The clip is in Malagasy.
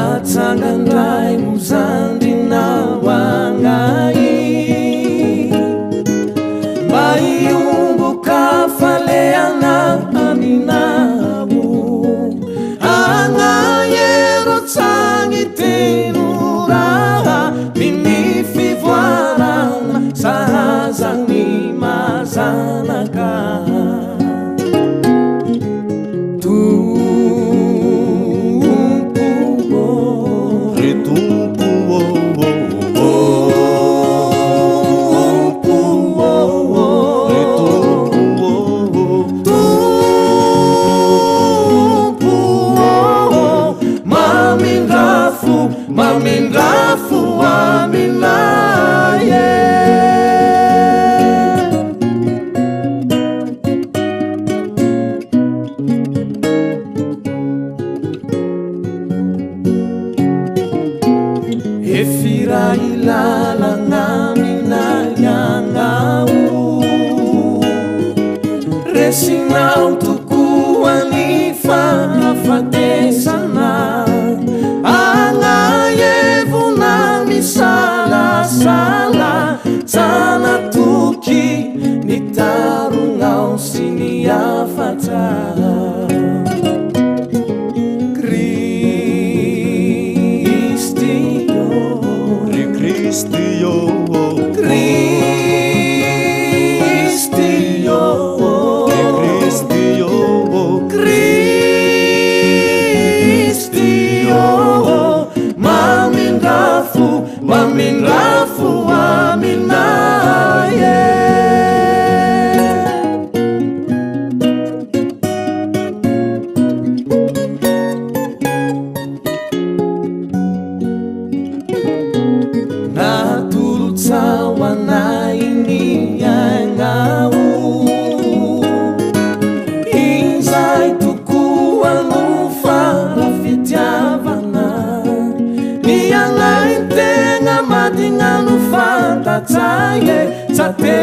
Natangandai muzandi na wangai Bayumbuka faleana aminabu Angayero tangi tenura Minifi voarana sahazang ni mazanaka Mamingafu aminaye Efira ilala ngamina yangau Resina utukuwa nifa afatesana Sala sana tuki nitarungau sini afata Kristio Kristio Kristio Kristio Kristio Mamingafu aminaye Natulutsawa na ini yangau Inzai tukuwa lufa rafitiavana Niyangai tenga madinga lufanta taye tate